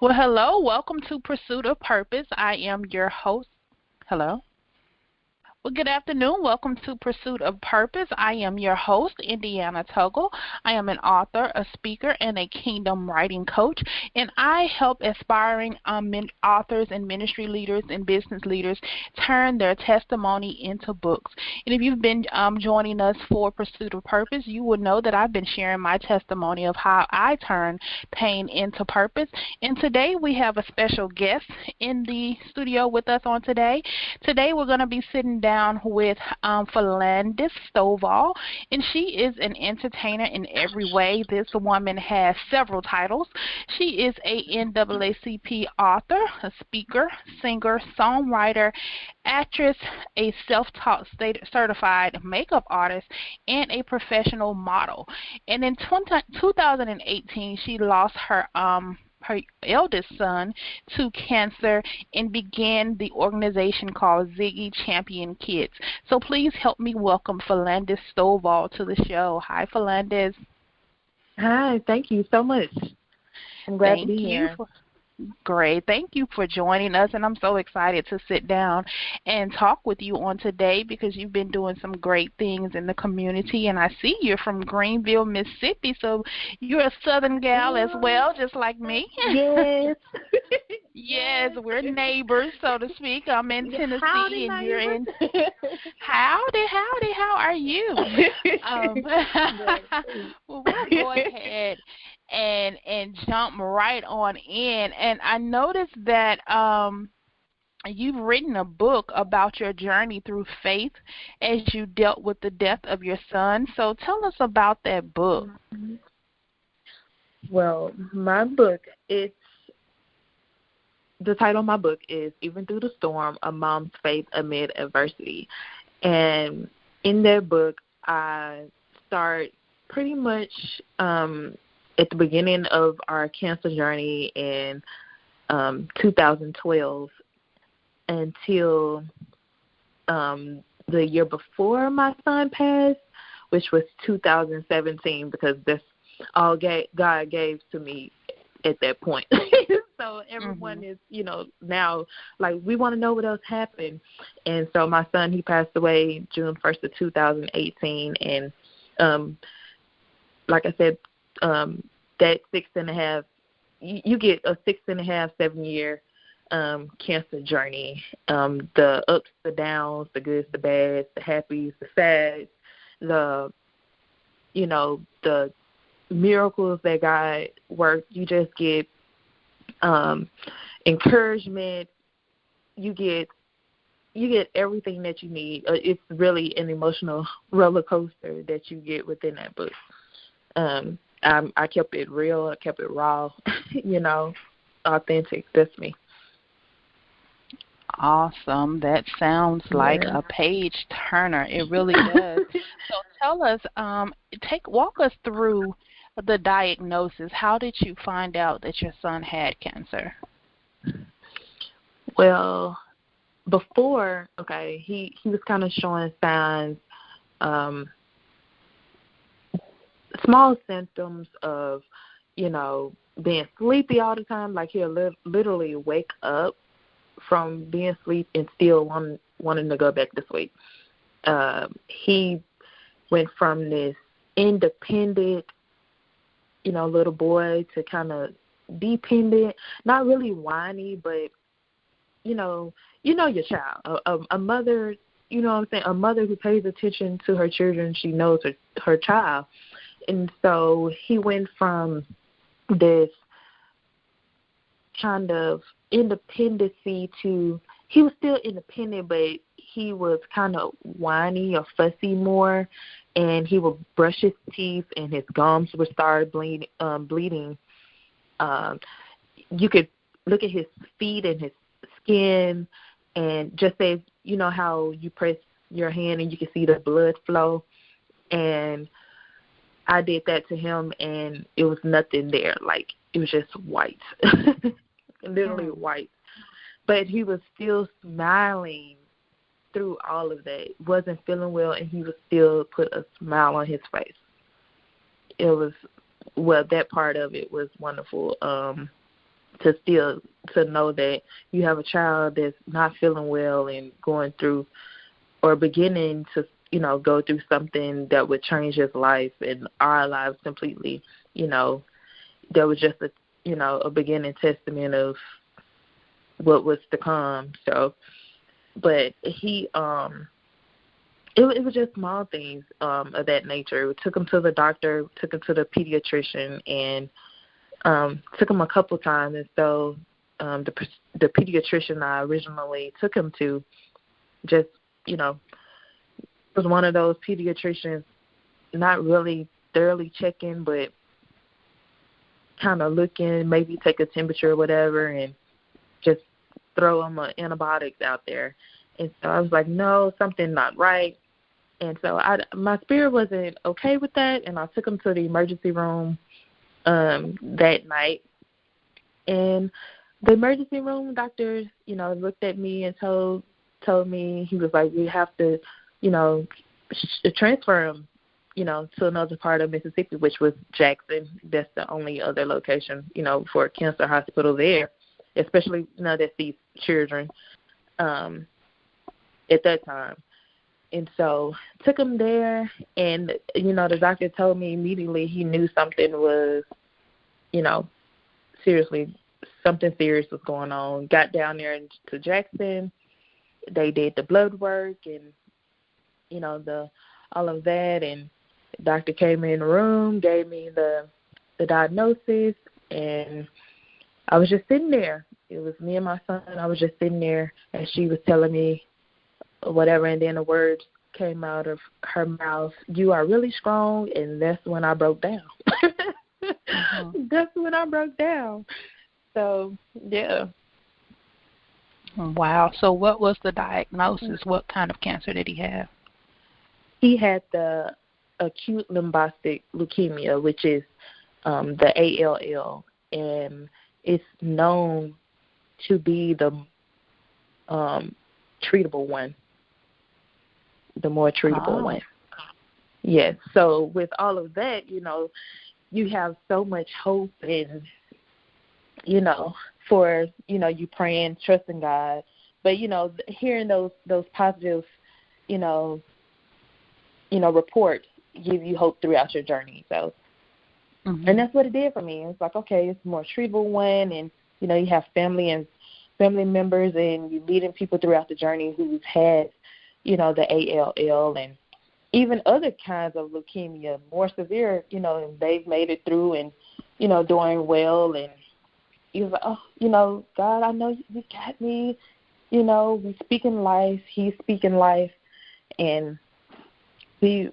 Well, hello. Welcome to Pursuit of Purpose. I am your host. Hello. Well, good afternoon. Welcome to Pursuit of Purpose. I am your host, Indiana Tuggle. I am an author, a speaker, and a kingdom writing coach, and I help aspiring authors and ministry leaders and business leaders turn their testimony into books. And if you've been joining us for Pursuit of Purpose, you will know that I've been sharing my testimony of how I turned pain into purpose. And today we have a special guest in the studio with us on today. Today we're going to be sitting down with Philandis Stovall, and she is an entertainer in every way. This woman has several titles. She is a NAACP author, a speaker, singer, songwriter, actress, a self-taught certified makeup artist, and a professional model. And in 2018, she lost her eldest son to cancer and began the organization called Ziggy Champion Kids. So please help me welcome Philandis Stovall to the show. Hi, Philandis. Hi, thank you so much. I'm glad to be here. Great. Thank you for joining us, and I'm so excited to sit down and talk with you on today because you've been doing some great things in the community, and I see you're from Greenville, Mississippi, so you're a Southern gal as well, just like me. Yes. Yes, we're neighbors, so to speak. I'm in Tennessee, howdy, and you're in. Howdy, how are you? Well, we'll go ahead and jump right on in. And I noticed that you've written a book about your journey through faith as you dealt with the death of your son. So tell us about that book. Well, my book, the title of my book is Even Through the Storm, A Mom's Faith Amid Adversity. And in that book, I start pretty much at the beginning of our cancer journey in 2012 until the year before my son passed, which was 2017, because that's all God gave to me at that point. So everyone is, now, like, we want to know what else happened. And so my son, he passed away June 1st of 2018. And like I said, that 6.5, you get a 6.5, 7-year cancer journey. The ups, the downs, the goods, the bads, the happies, the sads, the miracles that God worked. You just get encouragement. You get everything that you need. It's really an emotional roller coaster that you get within that book. I kept it real. I kept it raw, authentic. That's me. Awesome. That sounds like a page turner. It really does. So tell us, walk us through the diagnosis. How did you find out that your son had cancer? Well, before, he was kind of showing signs, small symptoms of, being sleepy all the time. Like he'll literally wake up from being asleep and still wanting to go back to sleep. He went from this independent, little boy to kind of dependent, not really whiny, but, your child. A mother, a mother who pays attention to her children, she knows her child. And so he went from this kind of independency to, he was still independent, but he was kind of whiny or fussy more, and he would brush his teeth and his gums would start bleeding. You could look at his feet and his skin and just say, how you press your hand and you can see the blood flow. And I did that to him, and it was nothing there. Like, it was just white, literally white. But he was still smiling through all of that. Wasn't feeling well, and he would still put a smile on his face. It was, that part of it was wonderful. to know that you have a child that's not feeling well and going through or beginning to, go through something that would change his life and our lives completely, that was just a beginning testament of what was to come. So, but he, it was just small things of that nature. We took him to the doctor, took him to the pediatrician, and took him a couple times. And so the pediatrician I originally took him to just, was one of those pediatricians not really thoroughly checking, but kind of looking, maybe take a temperature or whatever, and just throw him antibiotics out there. And so I was like, no, something not right. And so my spirit wasn't okay with that, and I took him to the emergency room that night. And the emergency room doctor, looked at me and told me, he was like, we have to, transfer him, to another part of Mississippi, which was Jackson. That's the only other location, for a cancer hospital there, especially, that sees children at that time. And so took him there, and, the doctor told me immediately he knew something was, seriously, something serious was going on. Got down there to Jackson. They did the blood work and, all of that. And the doctor came in the room, gave me the diagnosis, and I was just sitting there. It was me and my son. I was just sitting there, and she was telling me whatever, and then the words came out of her mouth, "You are really strong," and that's when I broke down. That's when I broke down. So, yeah. Wow. So what was the diagnosis? What kind of cancer did he have? He had the acute lymphoblastic leukemia, which is the ALL, and it's known to be the treatable one, the more treatable one. Yes. So with all of that, you have so much hope and, for, you praying, trusting God. But, hearing those positive, reports give you hope throughout your journey. So, and that's what it did for me. It's like, okay, it's a more treatable one, and, you have family members, and you leading people throughout the journey who's had, the ALL and even other kinds of leukemia, more severe, and they've made it through and, doing well. And he was like, oh, God, I know you got me. We speaking life. He's speaking life. And we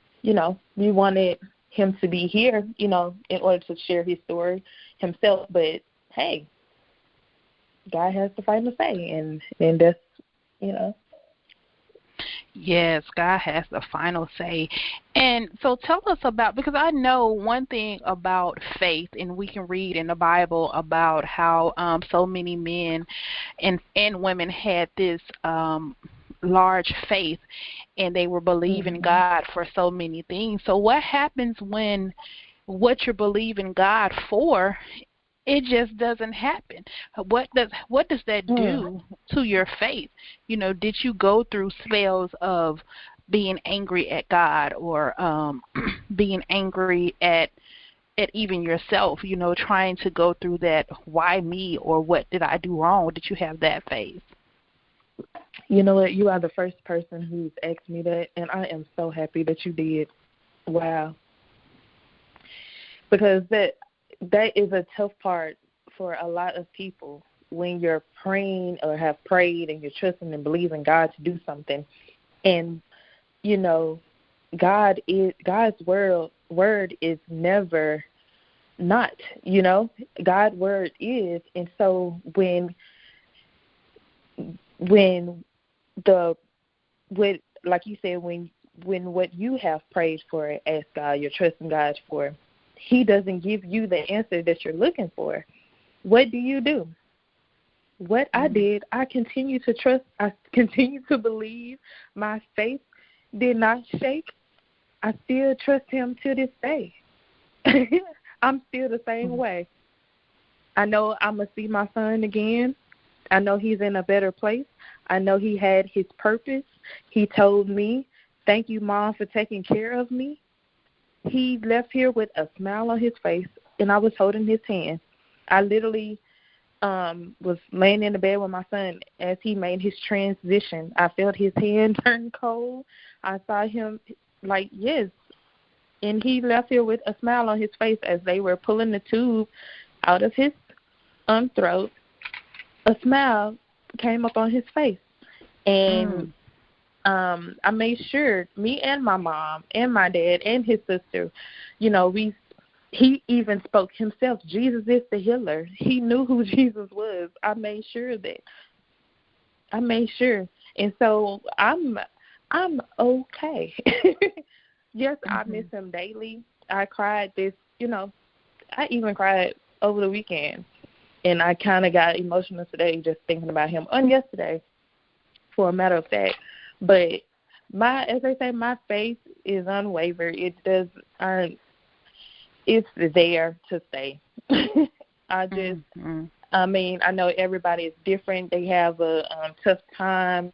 wanted him to be here, in order to share his story himself. But, hey, God has the final say. And that's, Yes, God has the final say. And so tell us about, because I know one thing about faith, and we can read in the Bible about how so many men and women had this large faith, and they were believing God for so many things. So what happens when what you're believing God for, it just doesn't happen? What does that do to your faith? Did you go through spells of being angry at God, or being angry at even yourself, trying to go through that, why me, or what did I do wrong? Did you have that phase? You know what? You are the first person who's asked me that, and I am so happy that you did. Wow. Because that is a tough part for a lot of people when you're praying or have prayed and you're trusting and believing God to do something. And, God's word is never not, God's word is. And so when like you said, when what you have prayed for, ask God, you're trusting God for, He doesn't give you the answer that you're looking for, what do? What I did, I continue to trust, I continue to believe. My faith did not shake. I still trust Him to this day. I'm still the same way. I know I'm going to see my son again. I know he's in a better place. I know he had his purpose. He told me, thank you, Mom, for taking care of me. He left here with a smile on his face, and I was holding his hand. I literally was laying in the bed with my son as he made his transition. I felt his hand turn cold. I saw him like, yes. And he left here with a smile on his face as they were pulling the tube out of his throat. A smile came up on his face. And I made sure, me and my mom and my dad and his sister, you know, he even spoke himself, Jesus is the healer. He knew who Jesus was. I made sure. And so I'm okay. Yes, I miss him daily. I cried I even cried over the weekend. And I kind of got emotional today just thinking about him, and yesterday, for a matter of fact. But as they say, my faith is unwavering. It's there to stay. I mean, I know everybody is different. They have a tough time,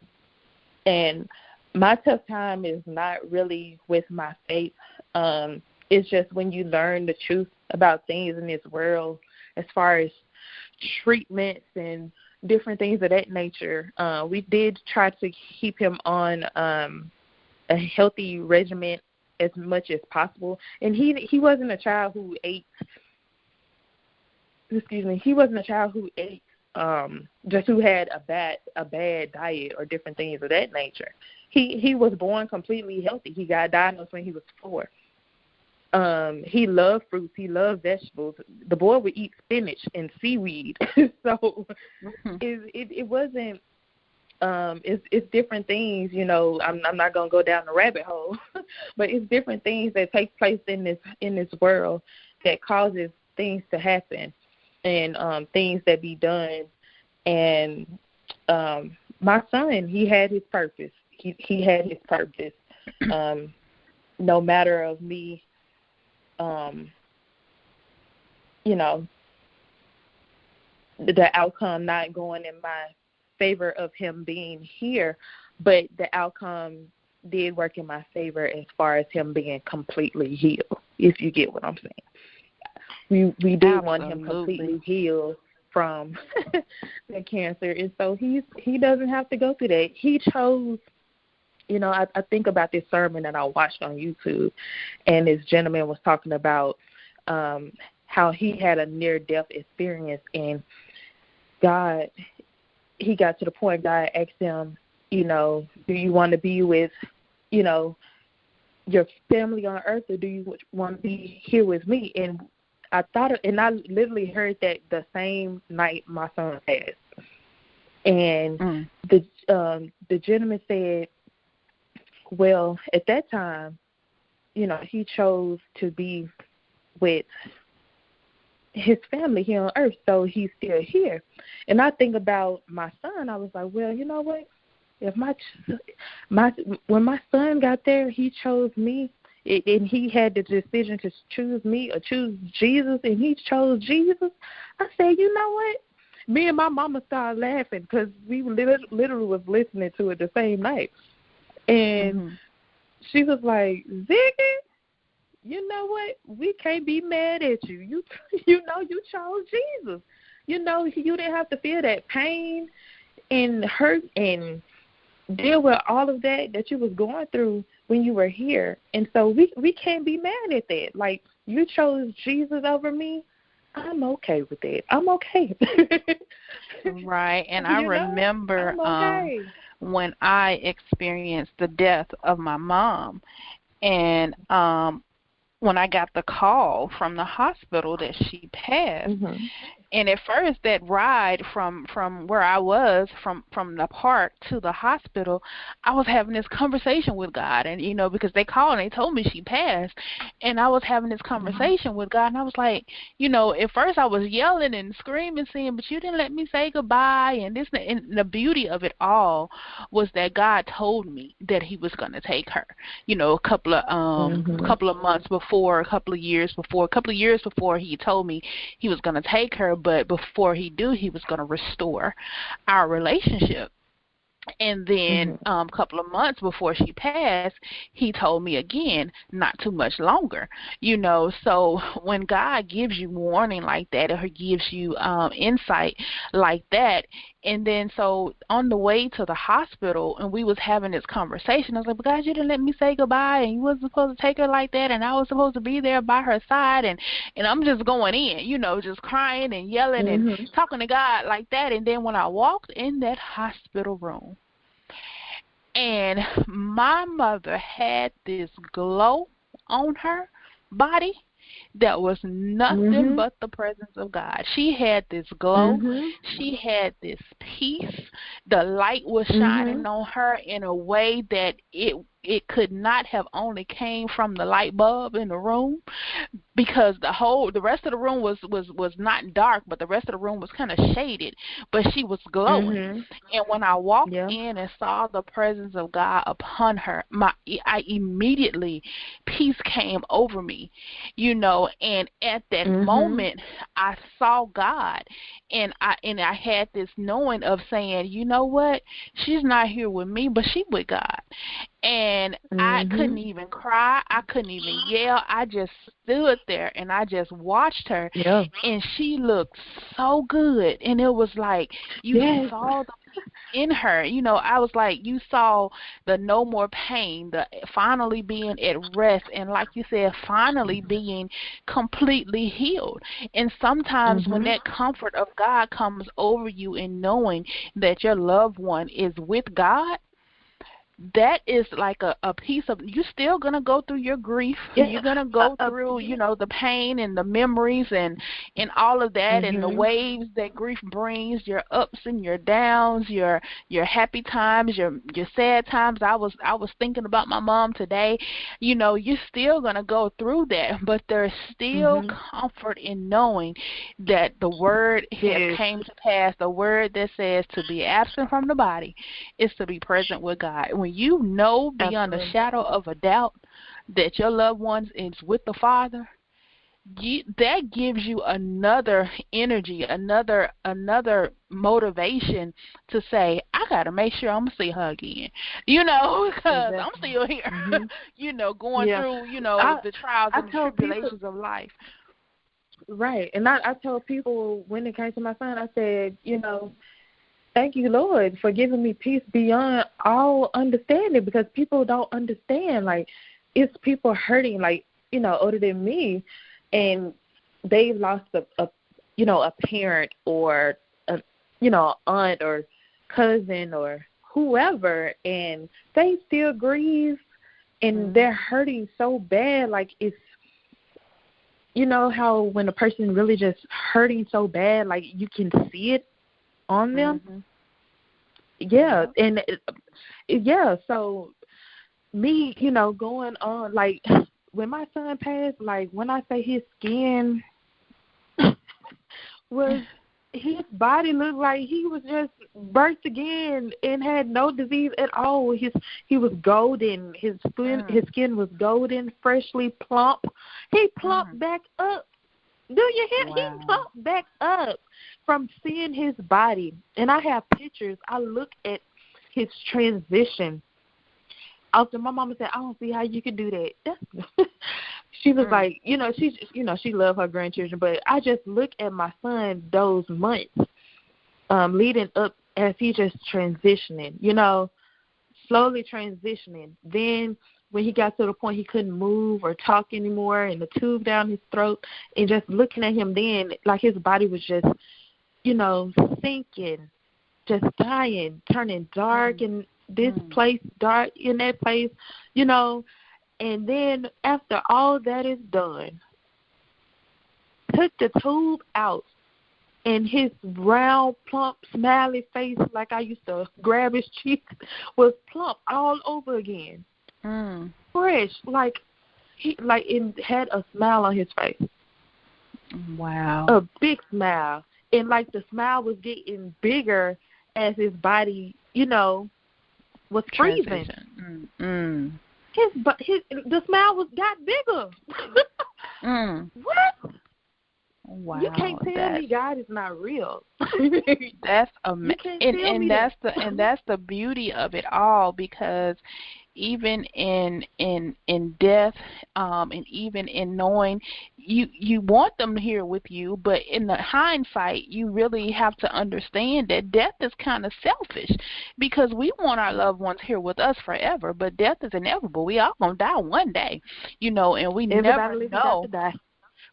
and my tough time is not really with my faith. It's just when you learn the truth about things in this world, as far as treatments and different things of that nature. We did try to keep him on a healthy regimen as much as possible. And he wasn't a child who ate. He wasn't a child who ate just who had a bad diet or different things of that nature. He was born completely healthy. He got diagnosed when he was 4. He loved fruits. He loved vegetables. The boy would eat spinach and seaweed. So it wasn't. It's different things. You know, I'm not gonna go down the rabbit hole, but it's different things that take place in this world that causes things to happen and things that be done. And my son, he had his purpose. He had his purpose. No matter of me. You know, the outcome not going in my favor of him being here, but the outcome did work in my favor as far as him being completely healed, if you get what I'm saying. We do want him completely healed from the cancer, and so he doesn't have to go through that. He chose. You know, I think about this sermon that I watched on YouTube, and this gentleman was talking about how he had a near-death experience, and he got to the point God asked him, you know, do you want to be with, you know, your family on earth, or do you want to be here with me? And I literally heard that the same night my son passed. And the gentleman said, well, at that time, you know, he chose to be with his family here on earth, so he's still here. And I think about my son, I was like, well, you know what? If when my son got there, he chose me, and he had the decision to choose me or choose Jesus, and he chose Jesus. I said, you know what? Me and my mama started laughing because we literally was listening to it the same night. And she was like, Ziggy, you know what? We can't be mad at you. You know you chose Jesus. You know you didn't have to feel that pain and hurt and deal with all of that you was going through when you were here. And so we can't be mad at that. Like, you chose Jesus over me. I'm okay with that. I'm okay. Right. And I remember when I experienced the death of my mom, and when I got the call from the hospital that she passed. And at first, that ride from where I was, from the park to the hospital, I was having this conversation with God. And, you know, because they called and they told me she passed. And I was having this conversation with God. And I was like, you know, at first I was yelling and screaming, saying, but you didn't let me say goodbye. And this, and the beauty of it all was that God told me that he was going to take her, you know, a couple of months before, a couple of years before he told me he was going to take her. but before he do, he was going to restore our relationship. And then a couple of months before she passed, he told me again, not too much longer. So when God gives you warning like that, or he gives you insight like that, and then so on the way to the hospital, and we was having this conversation, I was like, but God, you didn't let me say goodbye, and you wasn't supposed to take her like that, and I was supposed to be there by her side, and I'm just going in, just crying and yelling and talking to God like that. And then when I walked in that hospital room, and my mother had this glow on her body that was nothing but the presence of God. She had this glow. She had this peace. The light was shining on her in a way that it could not have only came from the light bulb in the room, because the rest of the room was not dark, but the rest of the room was kind of shaded, but she was glowing. And when I walked in and saw the presence of God upon her, I immediately, peace came over me, and at that moment I saw God, and I had this knowing of saying, you know what, she's not here with me, but she with God. And I couldn't even cry. I couldn't even yell. I just stood there and I just watched her. Yeah. And she looked so good. And it was like you saw the in her. I was like, you saw the no more pain, the finally being at rest, and like you said, finally being completely healed. And sometimes when that comfort of God comes over you and knowing that your loved one is with God, that is like a piece of, you're still going to go through your grief. You're going to go through, the pain and the memories and all of that, and the waves that grief brings, your ups and your downs, your happy times, your sad times. I was thinking about my mom today. You're still going to go through that, but there's still comfort in knowing that the word has came to pass, the word that says to be absent from the body is to be present with God. When you know beyond a shadow of a doubt that your loved one is with the Father, that gives you another energy, another motivation to say, I got to make sure I'm going to see her again, because I'm still here, going through, the trials and the tribulations of life. Right. And I told people when it came to my son, I said, thank you, Lord, for giving me peace beyond all understanding, because people don't understand. Like, it's people hurting, like, older than me, and they've lost a parent or a aunt or cousin or whoever, and they still grieve, and they're hurting so bad. Like, it's, how when a person really just hurting so bad, like, you can see it on them. Yeah. And so me, going on, like, when my son passed, like, when I say his skin was, his body looked like he was just birthed again and had no disease at all. He was golden. His skin was golden, freshly plump. He plumped back up. Do you hear? Wow. He plumped back up from seeing his body. And I have pictures. I look at his transition. After my mama said, I don't see how you could do that. She was like, she loved her grandchildren, but I just look at my son those months leading up as he just transitioning, slowly transitioning. Then when he got to the point he couldn't move or talk anymore, and the tube down his throat, and just looking at him then, like, his body was just, sinking, just dying, turning dark in this place, dark in that place, and then after all that is done, took the tube out, and his round, plump, smiley face, like I used to grab his cheek, was plump all over again. Fresh, like it had a smile on his face. Wow. A big smile. And like the smile was getting bigger as his body, was freezing. The smile got bigger. What? You can't Wow, tell me God is not real. that's You can't tell me that. that's the beauty of it all, because even in death, and even in knowing, you want them here with you, but in the hindsight, you really have to understand that death is kind of selfish, because we want our loved ones here with us forever, but death is inevitable. We all gonna die one day, and we never Everybody living got to know. die.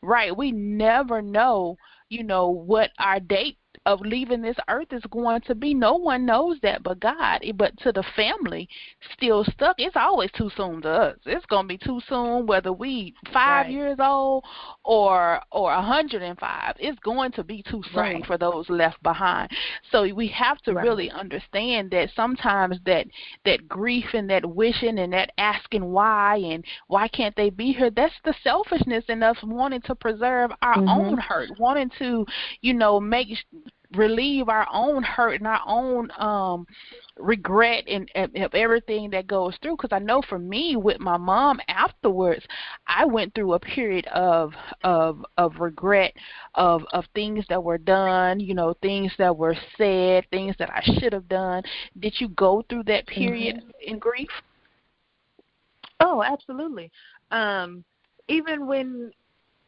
Right. We never know, what our date of leaving this earth is going to be. No one knows that but God. But to the family still stuck, it's always too soon to us. It's going to be too soon whether we 5 Right. years old or 105. It's going to be too soon Right. for those left behind. So we have to Right. really understand that sometimes that grief and that wishing and that asking why and why can't they be here, that's the selfishness in us wanting to preserve our own Mhm. hurt, wanting to, relieve our own hurt and our own regret and of everything that goes through. Because I know for me, with my mom afterwards, I went through a period of regret, of things that were done, things that were said, things that I should have done. Did you go through that period Mhm. in grief? Oh, absolutely. Even when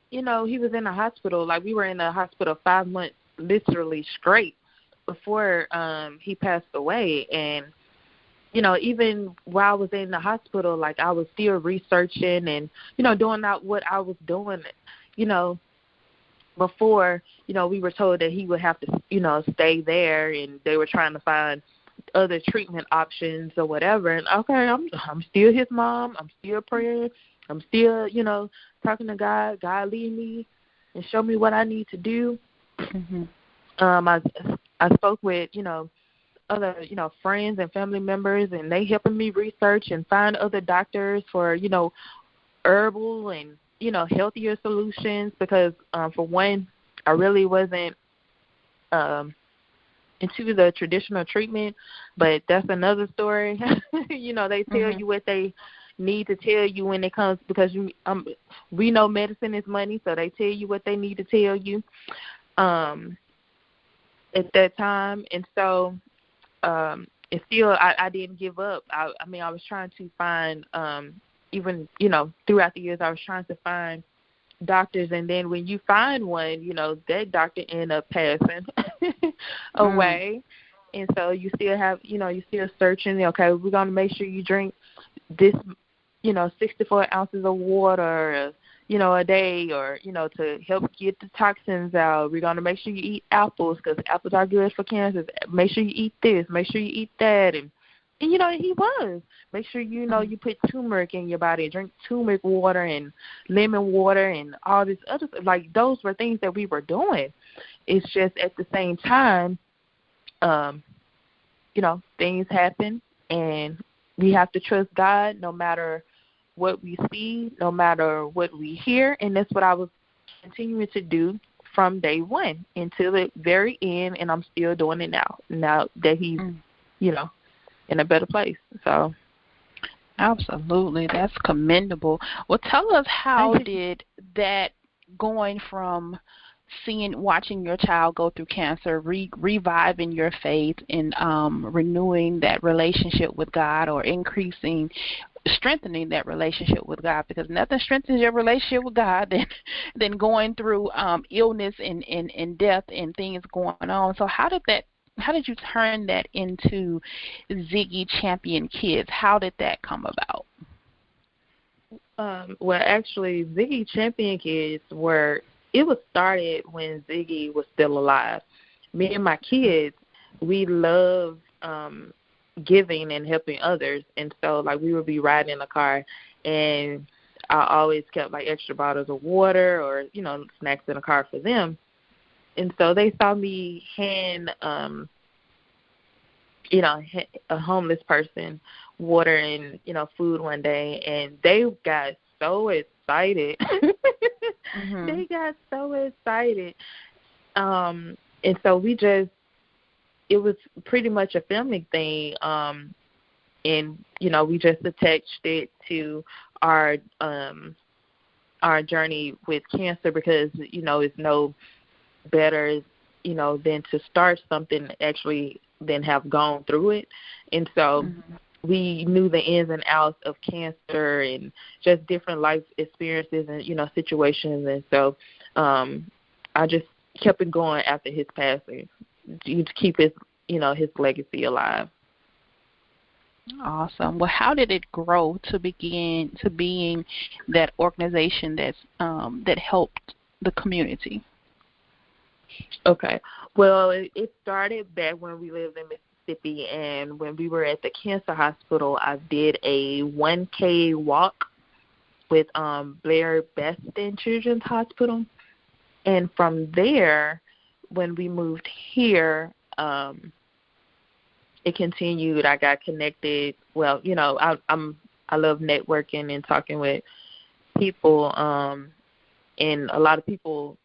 he was in the hospital, like we were in the hospital 5 months literally straight before he passed away. And even while I was in the hospital, like I was still researching and doing out what I was doing, before we were told that he would have to stay there, and they were trying to find other treatment options or whatever. And okay, I'm still his mom. I'm still praying. I'm still talking to God. God, lead me and show me what I need to do. Mm-hmm. I spoke with other friends and family members, and they helping me research and find other doctors for herbal and healthier solutions, because for one, I really wasn't into the traditional treatment, but that's another story. They tell Mm-hmm. you what they need to tell you when it comes, because we know medicine is money, so they tell you what they need to tell you at that time. And so it's still, I didn't give up. I was trying to find even throughout the years, I was trying to find doctors, and then when you find one, that doctor end up passing away. And so you still have, you're still searching. Okay, we're going to make sure you drink this 64 ounces of water a day, or to help get the toxins out. We're going to make sure you eat apples, because apples are good for cancer. Make sure you eat this, make sure you eat that. And he was. Make sure you put turmeric in your body, drink turmeric water and lemon water and all this other stuff. Like, those were things that we were doing. It's just at the same time, things happen, and we have to trust God no matter what we see, no matter what we hear. And that's what I was continuing to do from day one until the very end, and I'm still doing it now that he's, in a better place. So Absolutely. That's commendable. Well, tell us, how did that, going from watching your child go through cancer, reviving your faith and renewing that relationship with God, or strengthening that relationship with God, because nothing strengthens your relationship with God than going through illness and death and things going on. So how did you turn that into Ziggy Champion Kids? How did that come about? Well, actually, Ziggy Champion Kids was started when Ziggy was still alive. Me and my kids, we love giving and helping others, and so like we would be riding in the car, and I always kept like extra bottles of water or snacks in the car for them. And so they saw me hand a homeless person water and food one day, and they got so excited. Mm-hmm. They got so excited. And so it was pretty much a family thing. And we just attached it to our our journey with cancer because, it's no better, than to start something actually than have gone through it. And so we knew the ins and outs of cancer and just different life experiences and, situations. And so I just kept it going after his passing to keep his legacy alive. Awesome. Well, how did it grow to begin to being that organization that helped the community? Okay. Well, it started back when we lived in Mississippi, and when we were at the cancer hospital, I did a 1K walk with Blair Beston Children's Hospital. And from there, when we moved here, it continued. I got connected. Well, I love networking and talking with people, and a lot of people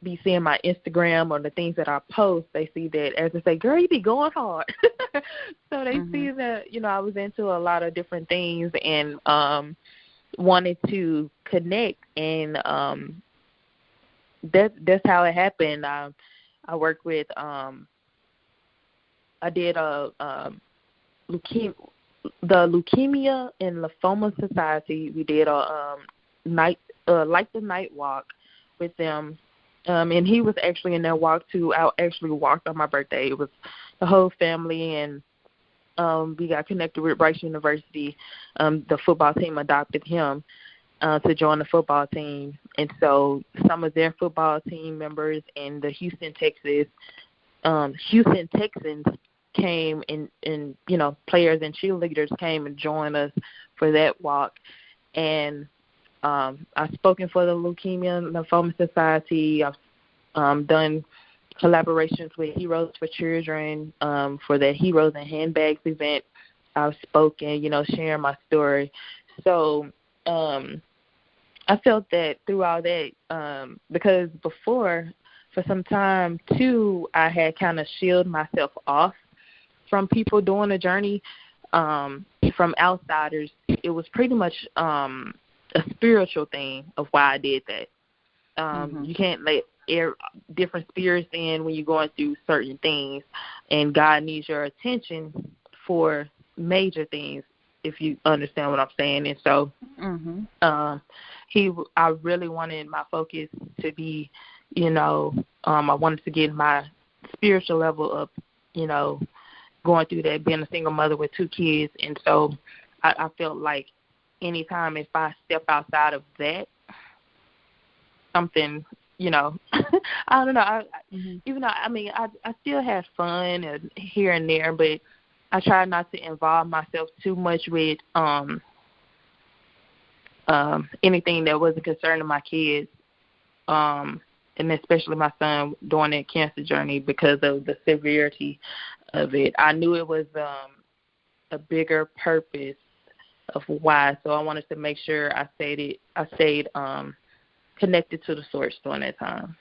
be seeing my Instagram or the things that I post. They see that as they say, girl, you be going hard. So they see that, I was into a lot of different things and wanted to connect. And that's how it happened. I worked with, I did the Leukemia and Lymphoma Society. We did a night, like the night walk with them. And he was actually in that walk too. I actually walked on my birthday. It was the whole family, and we got connected with Rice University. The football team adopted him to join the football team. And so some of their football team members and the Houston Texans came and players and cheerleaders came and joined us for that walk. And I've spoken for the Leukemia and Lymphoma Society. I've done collaborations with Heroes for Children for the Heroes and Handbags event. I've spoken, sharing my story. So I felt that through all that, because before, for some time, too, I had kind of shielded myself off from people doing the journey, from outsiders. It was pretty much a spiritual thing of why I did that. You can't let different spirits in when you're going through certain things, and God needs your attention for major things, if you understand what I'm saying. And so I really wanted my focus to be, I wanted to get my spiritual level up, going through that, being a single mother with 2 kids. And so I felt like anytime if I step outside of that, something, I don't know. Even though, I still had fun and here and there, but I try not to involve myself too much with anything that wasn't concerning my kids, and especially my son during that cancer journey because of the severity of it. I knew it was a bigger purpose of why, so I wanted to make sure I stayed connected to the source during that time.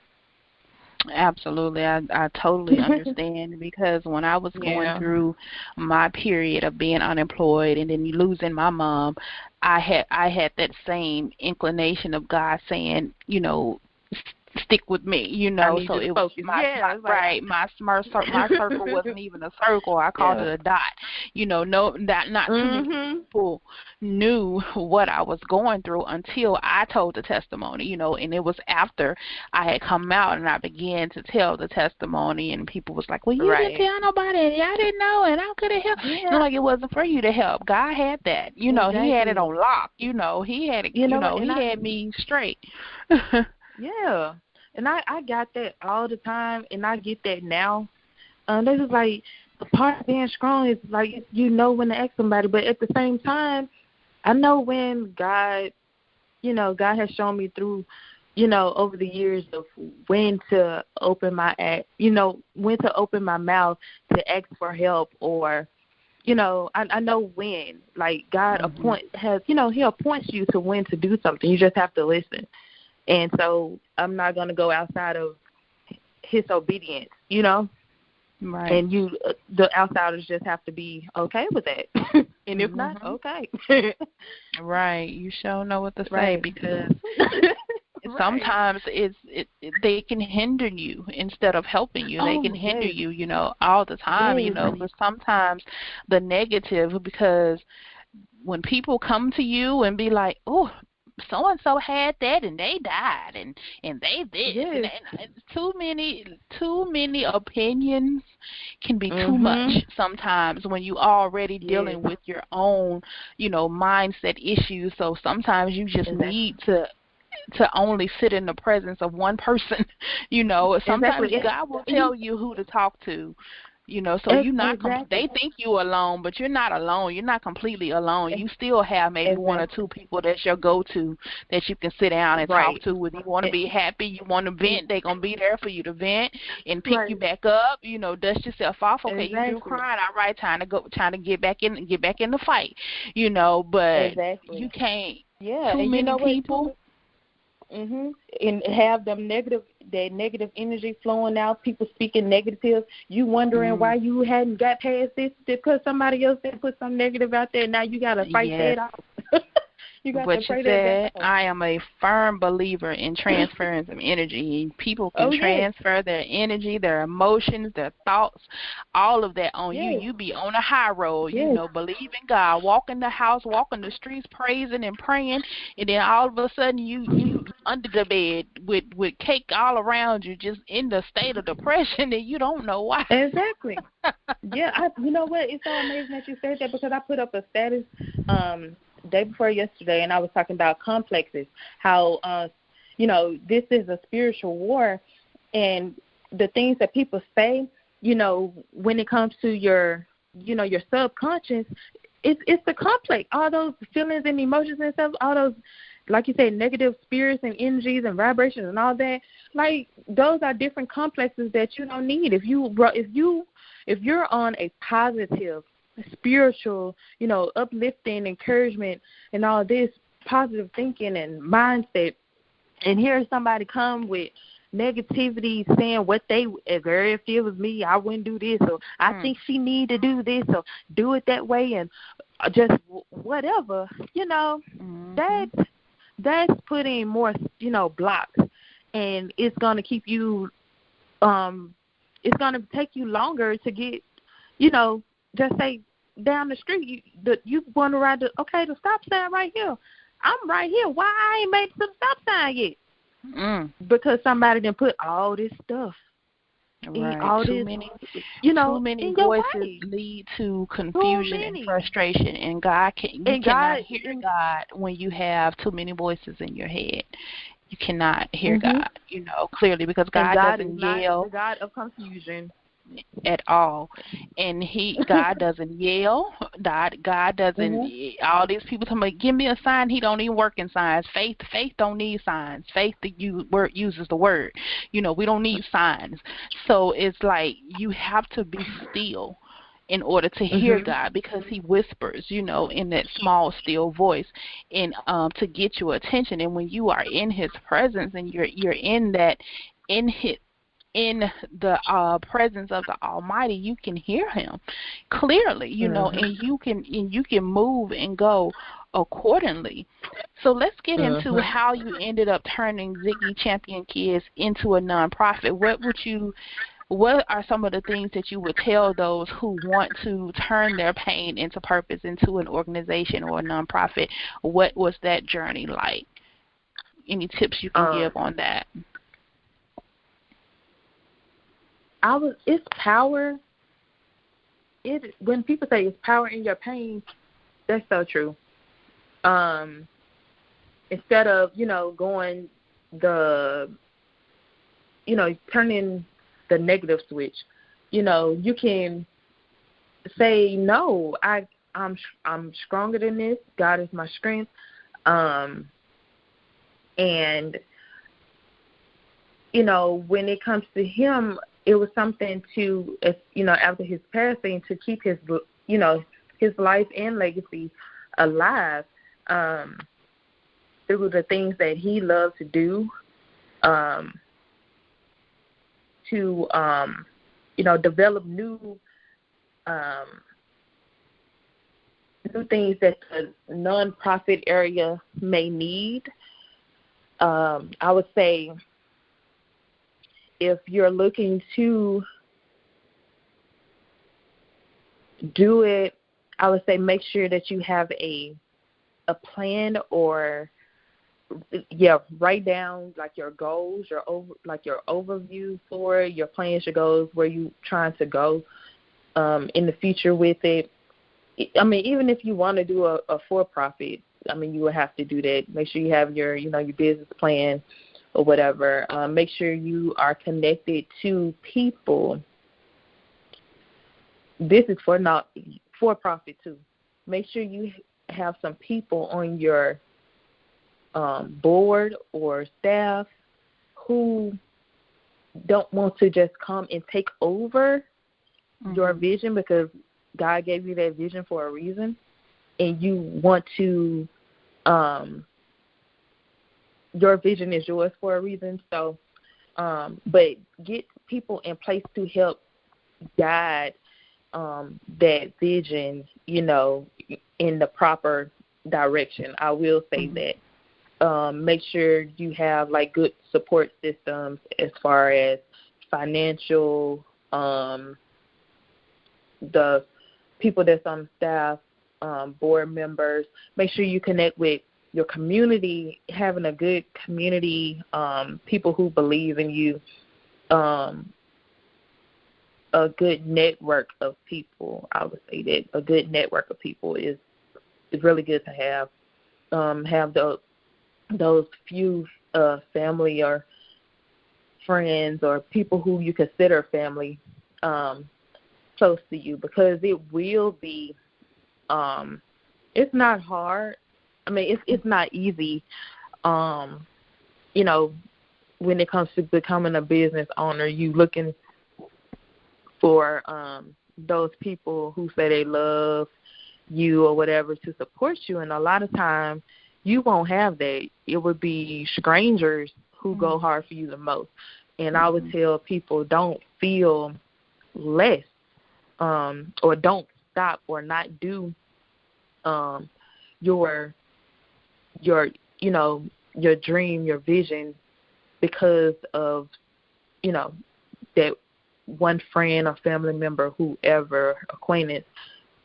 Absolutely. I totally understand because when I was going through my period of being unemployed and then losing my mom, I had that same inclination of God saying, stick with me, so it was my circle wasn't even a circle. I called it a dot. Not too many people knew what I was going through until I told the testimony, and it was after I had come out and I began to tell the testimony, and people was like, well, you didn't tell nobody, and I didn't know, and how could it help? Like it wasn't for you to help. God had that, He had it on lock, He had it, He had me straight. Yeah, and I got that all the time, and I get that now. This is like a part of being strong is like when to ask somebody, but at the same time, I know when God has shown me through, over the years of when to open my when to open my mouth to ask for help, or I know when, like God He appoints you to when to do something. You just have to listen. And so I'm not going to go outside of His obedience, Right. And the outsiders just have to be okay with that. And if not, okay. Right. You sure know what to say, Right. because Right. sometimes they can hinder you instead of helping you. They can hinder Yes. you, all the time, Yes. but sometimes the negative, because when people come to you and be like, oh, so and so had that and they died and they this, Yes. and too many opinions can be too much sometimes when you already dealing with your own mindset issues. So sometimes you just need to only sit in the presence of one person. Sometimes Exactly. God will tell you who to talk to. So you're not. They think you alone, but you're not alone. You're not completely alone. You still have maybe one or two people that's your go-to that you can sit down and talk to. When you want to be happy, you want to vent, they're gonna be there for you to vent and pick you back up. Dust yourself off. Okay, you do crying. All right, trying to get back in the fight. But you can't. Yeah, too and many people. And have that negative energy flowing out, people speaking negative, you wondering why you hadn't got past this because somebody else had put some negative out there. Now you got to fight that off. You got to pray that down. I am a firm believer in transference of energy. People can transfer their energy, their emotions, their thoughts, all of that on you. You be on a high road, believe in God, walking the house, walking the streets, praising and praying, and then all of a sudden you under the bed with cake all around you, just in the state of depression, and you don't know why. Exactly. You know what? It's so amazing that you said that, because I put up a status day before yesterday, and I was talking about complexes, how this is a spiritual war, and the things that people say, when it comes to your subconscious, it's the complex, all those feelings and emotions and stuff, all those, like you said, negative spirits and energies and vibrations and all that, like those are different complexes that you don't need. If you're on a positive, spiritual, uplifting, encouragement, and all this positive thinking and mindset, and hear somebody come with negativity, saying what if it was me, I wouldn't do this, or I think she need to do this, or do it that way, and just whatever, that's putting more, blocks, and it's going to keep you, it's going to take you longer to get, just say down the street, you want to ride the stop sign right here. I'm right here. Why I ain't made it to the stop sign yet? Because somebody didn't put all this stuff. Right. Too many voices lead to confusion and frustration, and you cannot hear God when you have too many voices in your head. You cannot hear God, clearly, because God doesn't yell. The God of confusion at all, and God doesn't yell. God doesn't. All these people talking about, give me a sign. He don't even work in signs. Faith don't need signs. Faith uses the word. We don't need signs. So it's like you have to be still in order to hear God, because He whispers, in that small, still voice, and to get your attention. And when you are in His presence and you're in the presence of the Almighty, you can hear Him clearly, and you can move and go accordingly. So let's get into how you ended up turning Ziggy Champion Kids into a nonprofit. What are some of the things that you would tell those who want to turn their pain into purpose, into an organization or a nonprofit? What was that journey like? Any tips you can give on that? It's power. When people say it's power in your pain, that's so true. Instead of, going turning the negative switch, you can say, no, I'm stronger than this. God is my strength. And, when it comes to Him, it was something to, after his passing, to keep his life and legacy alive through the things that he loved to do, to develop new things that the nonprofit area may need. I would say if you're looking to do it, I would say make sure that you have a plan, or write down like your goals, your overview for it, your plans, your goals, where you trying to go in the future with it. I mean, even if you want to do a for-profit, I mean, you would have to do that. Make sure you have your business plan or whatever. Make sure you are connected to people. This is for-profit too. Make sure you have some people on your board or staff who don't want to just come and take over your vision, because God gave you that vision for a reason, and you want to your vision is yours for a reason. So but get people in place to help guide that vision, in the proper direction. I will say that. Make sure you have like good support systems as far as financial, the people that's on staff, board members. Make sure you connect with your community, having a good community, people who believe in you, a good network of people. I would say that a good network of people is really good to have. Have those few family or friends or people who you consider family close to you, because it will be it's not hard. I mean, it's not easy, when it comes to becoming a business owner. You looking for those people who say they love you or whatever to support you, and a lot of times you won't have that. It would be strangers who go hard for you the most. And I would tell people, don't feel less, or don't stop or not do your dream, your vision, because of that one friend or family member, whoever, acquaintance,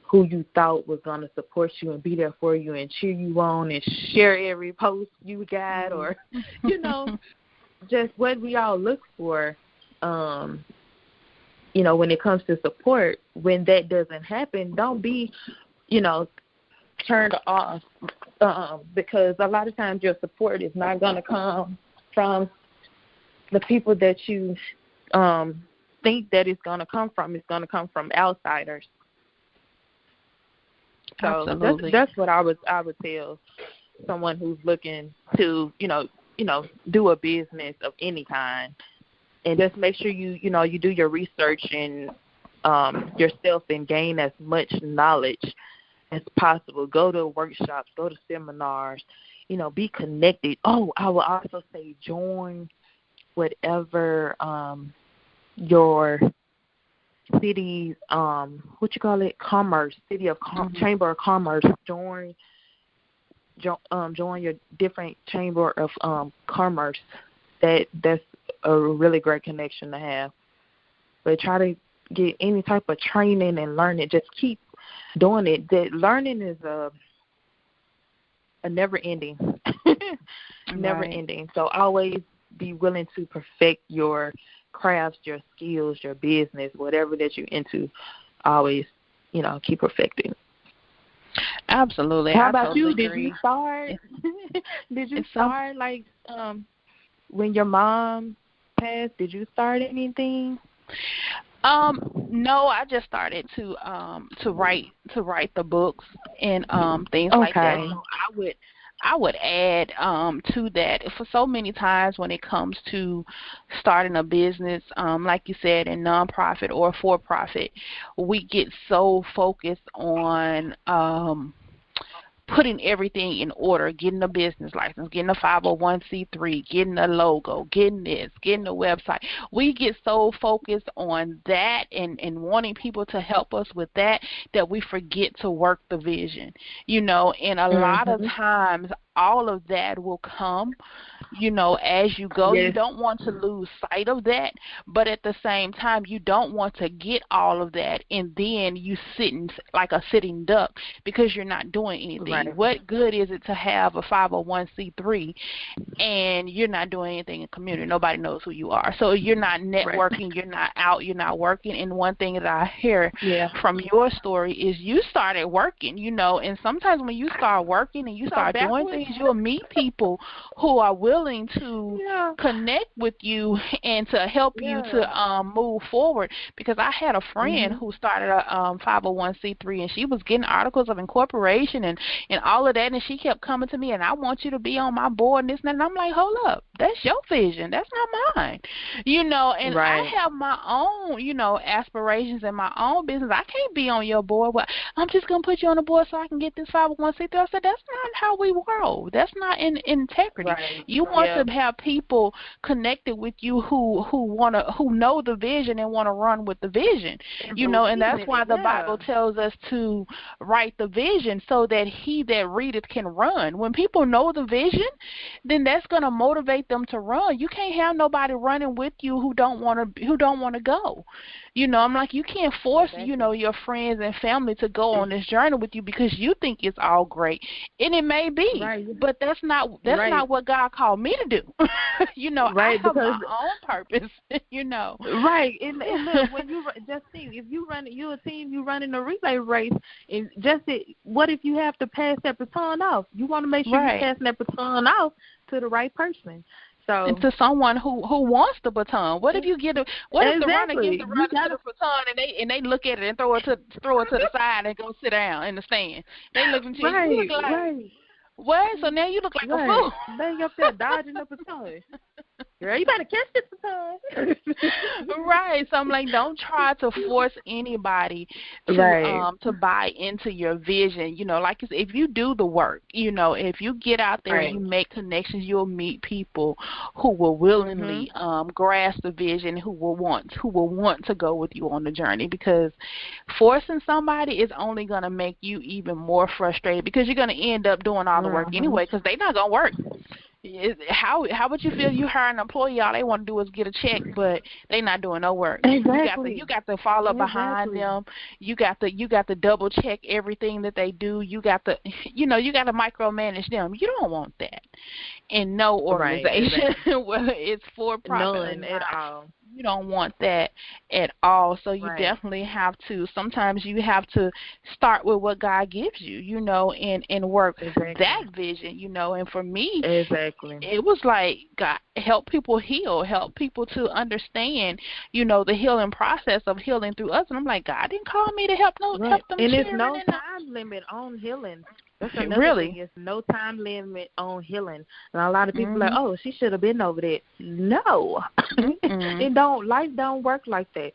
who you thought was going to support you and be there for you and cheer you on and share every post you got, or just what we all look for, when it comes to support. When that doesn't happen, don't be, turned off, because a lot of times your support is not going to come from the people that you think that it's going to come from. It's going to come from outsiders. So that's what I would tell someone who's looking to, do a business of any kind. And just make sure you do your research and yourself and gain as much knowledge as possible. Go to workshops, go to seminars, be connected. Oh, I will also say join whatever your city's commerce, city of chamber of commerce. Join your different chamber of commerce. That's a really great connection to have. But try to get any type of training and learning. Just keep doing it. That learning is a never ending. Never ending. So always be willing to perfect your crafts, your skills, your business, whatever that you're into. Always, keep perfecting. Absolutely. How about you? Did you start? Did you start like when your mom passed? Did you start anything? No, I just started to write the books and things like that. So I would add to that. For so many times when it comes to starting a business, like you said, in nonprofit or for profit, we get so focused on putting everything in order, getting a business license, getting a 501c3, getting a logo, getting this, getting a website. We get so focused on that and wanting people to help us with that we forget to work the vision, and a lot of times all of that will come, as you go. Yes. You don't want to lose sight of that, but at the same time, you don't want to get all of that and then you sitting like a sitting duck because you're not doing anything. Right. What good is it to have a 501c3 and you're not doing anything in the community? Nobody knows who you are. So you're not networking, you're not out, you're not working. And one thing that I hear from your story is you started working, and sometimes when you start working and you start doing things, you'll meet people who are willing to connect with you and to help you to move forward. Because I had a friend who started a 501c3 and she was getting articles of incorporation and all of that, and she kept coming to me, and I want you to be on my board and this and that. And I'm like, hold up, that's your vision, that's not mine, and I have my own, aspirations and my own business. I can't be on your board. Well, I'm just gonna put you on the board so I can get this 501c3. I said, that's not how we roll. That's not in integrity. You want to have people connected with you who know the vision and want to run with the vision, and that's why the Bible tells us to write the vision so that he that readeth can run. When people know the vision, then that's going to motivate them to run. You can't have nobody running with you who don't want to go. I'm like, you can't force, your friends and family to go on this journey with you because you think it's all great. And it may be, but that's not what God called me to do. I have my own purpose, Right. And look, when you just think, if you're a team, you running a relay race, and what if you have to pass that baton off? You want to make sure you're passing that baton off to the right person. So, and to someone who wants the baton. What if you if the runner gives the runner the baton and they look at it and throw it to the side and go sit down in the stand? They look at you. You look like what? So now you look like a fool. They up there dodging the baton. Girl, you better catch this baton. Right. So I'm like, don't try to force anybody to buy into your vision. Like if you do the work, if you get out there and you make connections, you'll meet people who will willingly grasp the vision, who will want to go with you on the journey. Because forcing somebody is only going to make you even more frustrated because you're going to end up doing all the work anyway because they're not going to work. How would you feel you hire an employee, all they want to do is get a check, but they not doing no work? Exactly. You got to follow behind them. You got to double check everything that they do. You got to micromanage them. You don't want that in no organization, whether it's for profit. None at all. You don't want that at all. So you definitely have to. Sometimes you have to start with what God gives you, and work that vision, And for me, it was like God help people heal, help people to understand, the healing process of healing through us. And I'm like, God didn't call me to help them. And there's no time limit on healing. That's another thing. There's no time limit on healing. And a lot of people are like, oh, she should have been over there. No. Life don't work like that.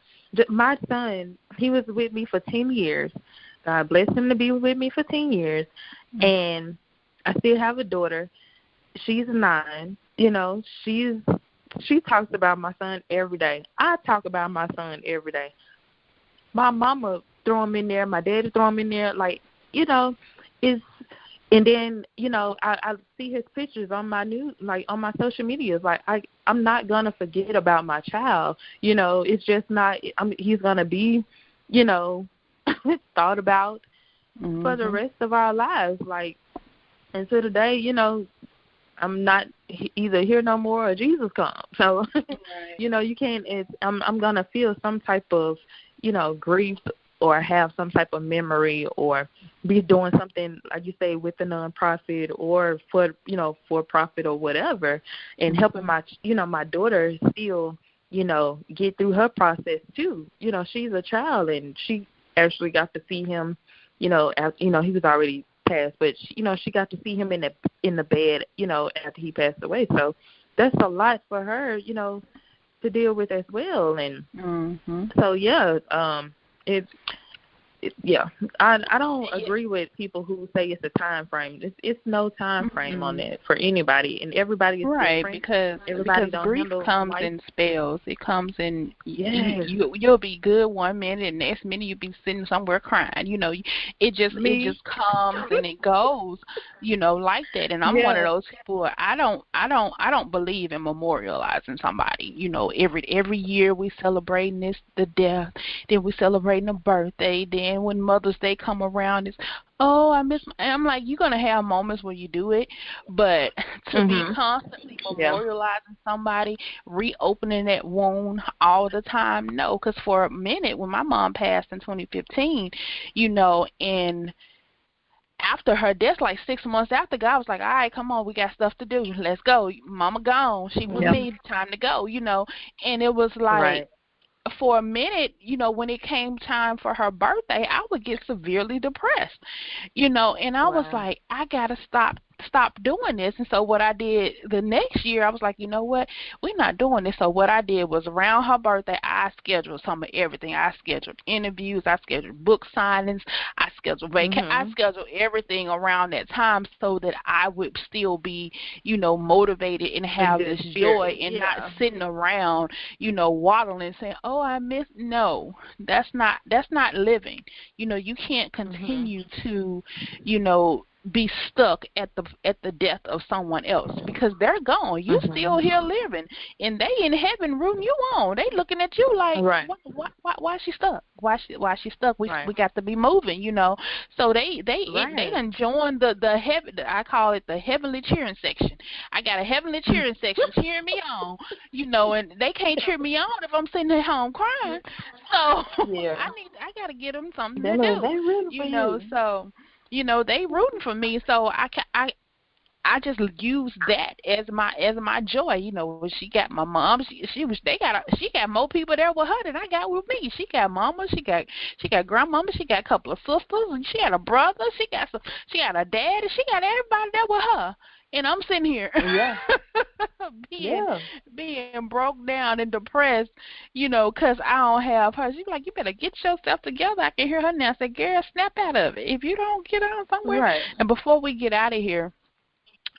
My son, he was with me for 10 years. God bless him to be with me for 10 years. And I still have a daughter. She's 9. She talks about my son every day. I talk about my son every day. My mama throw him in there. My daddy throw him in there. Like, and then, I see his pictures on my on my social media. Like, I'm not going to forget about my child. It's just not, he's going to be, thought about for the rest of our lives. Like, until the day, I'm not either here no more or Jesus comes. So, you can't, I'm going to feel some type of, grief or have some type of memory or be doing something, like you say, with a nonprofit or for profit or whatever, and helping my daughter still, get through her process too. She's a child, and she actually got to see him, he was already passed, but she got to see him in the bed, after he passed away. So that's a lot for her, to deal with as well. And so it's yeah, I don't agree with people who say it's a time frame. It's no time frame on that for anybody, and everybody is Right, different. because Everybody don't grief handle comes life. in spells. It comes in Yes, you'll be good one minute, and next minute you'll be sitting somewhere crying. It me. just comes and it goes, like that. And I'm one of Yeah. those people. I don't believe in memorializing somebody. Every year we celebrating the death, then we celebrating the birthday, then when Mother's Day come around, it's I miss. I'm like, you're gonna have moments where you do it, but to be Mhm. constantly Yeah. memorializing somebody, reopening that wound all the time, no. Because for a minute, when my mom passed in 2015, and after her death, like 6 months after, God was like, all right, come on, we got stuff to do. Let's go. Mama gone. She with Yeah. me. Time to go, And it was like, Right. for a minute, when it came time for her birthday, I would get severely depressed, and I was Wow. like, I gotta stop doing this. And so what I did the next year, I was like, you know what, we're not doing this. So what I did was, around her birthday, I scheduled some of everything. I scheduled interviews, I scheduled book signings, I Mhm. scheduled everything around that time, so that I would still be, motivated and A have good this joy, spirit. and not Yeah. sitting around, waddling and saying, oh, I miss. No, that's not living. You can't Mhm. continue to, you know, be stuck at the death of someone else, because they're gone. You still Mhm. here living, and they in heaven rooting you on. They looking at you like, Right. why is she stuck? Why she stuck? Right. We got to be moving. So they Right. done joined the heaven. I call it the heavenly cheering section. I got a heavenly cheering section cheering me on. And they can't cheer me on if I'm sitting at home crying. So Yeah. I gotta get them something They to look, do. they rooting for you. So they rooting for me. So I just use that as my joy. She got my mom. She got more people there with her than I got with me. She got mama. She got grandmama. She got a couple of sisters, and she got a brother. She got a dad, and she got everybody there with her. And I'm sitting here Yeah. being Yeah. being broke down and depressed, 'cause I don't have her. She's like, you better get yourself together. I can hear her now say, girl, snap out of it. If you don't get out somewhere. Right. And before we get out of here,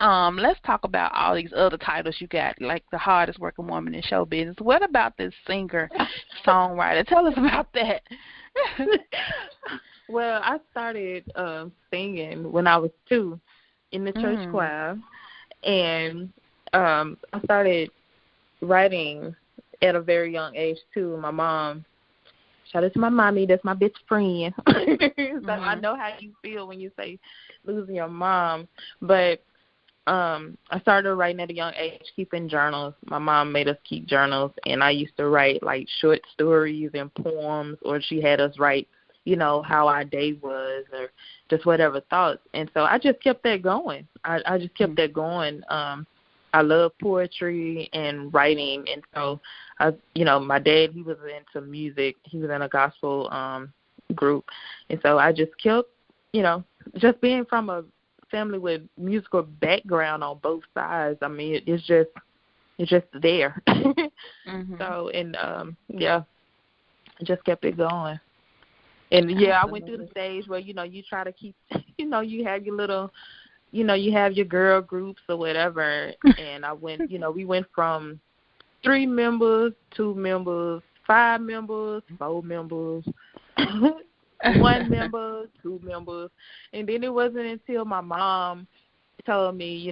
let's talk about all these other titles you got, like the hardest working woman in show business. What about this singer, songwriter? Tell us about that. Well, I started singing when I was 2 in the church mm. choir, and I started writing at a very young age too. My mom, shout out to my mommy, that's my best friend. So I Mhm. know how you feel when you say losing your mom. But I started writing at a young age, keeping journals. My mom made us keep journals, and I used to write like short stories and poems, or she had us write, how our day was, or just whatever thoughts. And so I just kept that going. I just kept that going. I love poetry and writing, and so my dad, he was into music. He was in a gospel group, and so I just kept, just being from a family with musical background on both sides. I mean, it's just there. Mhm. So, and yeah, I just kept it going. And yeah, I went through the Absolutely. stage where you try to keep, you have your little, you have your girl groups or whatever. And we went from 3 members, 2 members, 5 members, 4 members, 1 member, 2 members, and then it wasn't until my mom told me,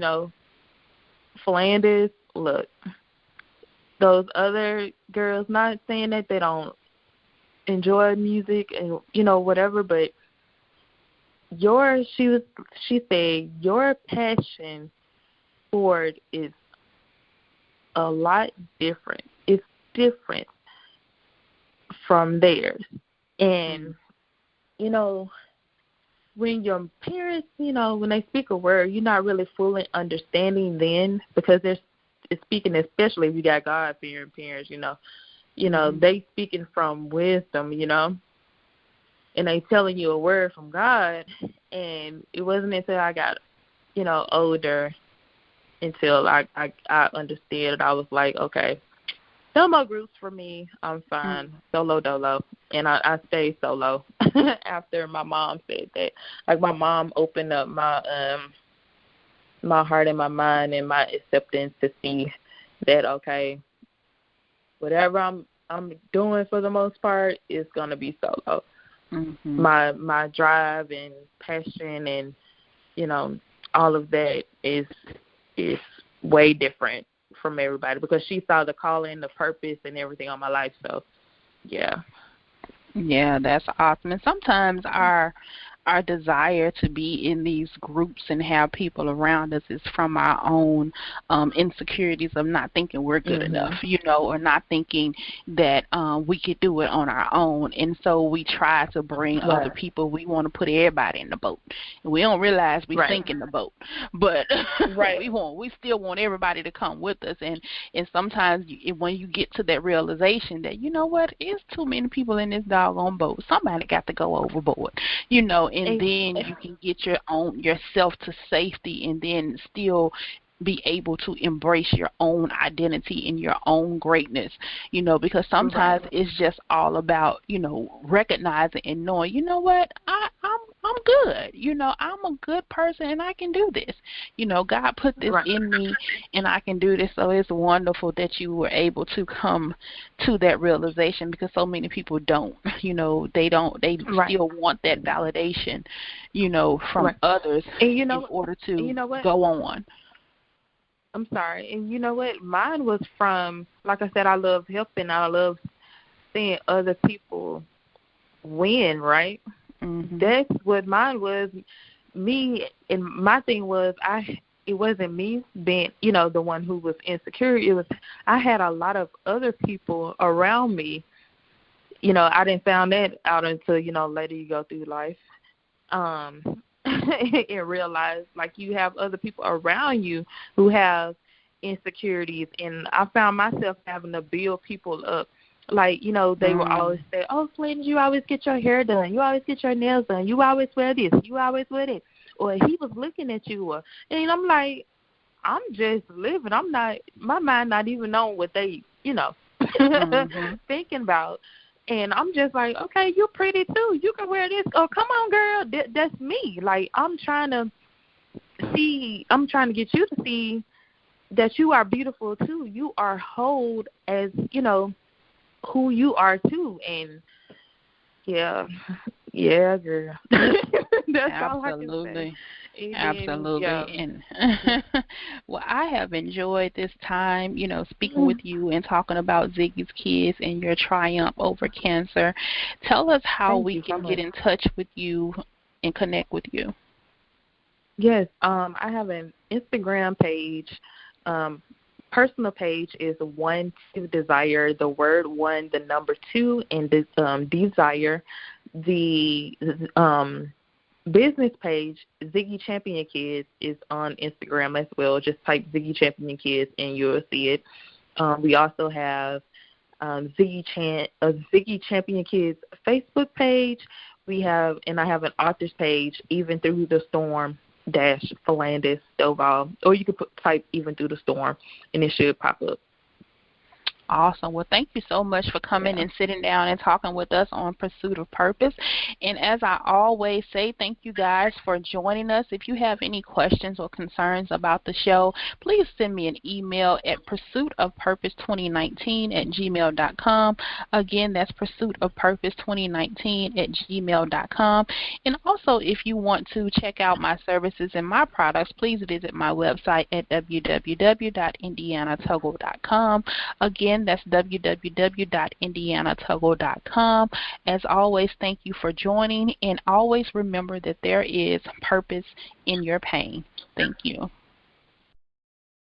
Philandis, look, those other girls, not saying that they don't enjoy music and whatever, but she said your passion for it is a lot different. It's different from theirs, and when your parents, when they speak a word, you're not really fully understanding then, because they're speaking, especially if you got God-fearing parents, they speaking from wisdom, and they telling you a word from God. And it wasn't until I got, older, until I understood it. I was like, okay, no more groups for me. I'm fine. Solo dolo. And I stay solo. after my mom said that. Like, my mom opened up my heart and my mind and my acceptance to see that, okay, whatever I'm doing for the most part is gonna be solo. Mm-hmm. My drive and passion and, you know, all of that is way different from everybody, because she saw the calling, the purpose, and everything on my life. So, yeah. Yeah, that's awesome. And sometimes our desire to be in these groups and have people around us is from our own insecurities of not thinking we're good enough, or not thinking that we could do it on our own. And so we try to bring other people. We want to put everybody in the boat. And we don't realize we sink in the boat. But we still want everybody to come with us. And sometimes when you get to that realization that, you know what, it's too many people in this doggone boat. Somebody got to go overboard, and then you can get yourself to safety, and then still be able to embrace your own identity and your own greatness, because sometimes it's just all about, recognizing and knowing, you know what, I'm good, I'm a good person and I can do this. God put this in me and I can do this. So it's wonderful that you were able to come to that realization, because so many people don't, they still want that validation, from others in order to go on. I'm sorry. And you know what? Mine was from, like I said, I love helping. I love seeing other people win, right? Mm-hmm. That's what mine was. Me, and my thing was, it wasn't me being, the one who was insecure. It was, I had a lot of other people around me. I didn't find that out until, later you go through life. And realize, like, you have other people around you who have insecurities, and I found myself having to build people up. Like, they will always say, oh, Philandis, you always get your hair done, you always get your nails done, you always wear this, you always wear that, or he was looking at you, and I'm like, I'm just living. I'm not, my mind not even on what they, thinking about. And I'm just like, okay, you're pretty too. You can wear this. Oh, come on, girl. That's me. Like, I'm trying to get you to see that you are beautiful too. You are whole as, who you are too. And yeah, girl. That's all I can say. Absolutely. And well, I have enjoyed this time, speaking with you and talking about Ziggy's Kids and your triumph over cancer. Tell us how we can get in touch with you and connect with you. Yes, I have an Instagram page. Personal page is 1-2-Desire, the word 1, the number 2, and desire. The business page, Ziggy Champion Kids, is on Instagram as well. Just type Ziggy Champion Kids and you'll see it. We also have Ziggy Champion Kids Facebook page. I have an author's page, Even Through the Storm - Philandis Stovall, or you could type Even Through the Storm and it should pop up. Awesome. Well, thank you so much for coming and sitting down and talking with us on Pursuit of Purpose. And as I always say, thank you guys for joining us. If you have any questions or concerns about the show, please send me an email at pursuitofpurpose2019@gmail.com. Again, that's pursuitofpurpose2019@gmail.com. And also, if you want to check out my services and my products, please visit my website at www.indianatuggle.com. Again, that's www.indianatuggle.com. As always, thank you for joining, and always remember that there is purpose in your pain. Thank you.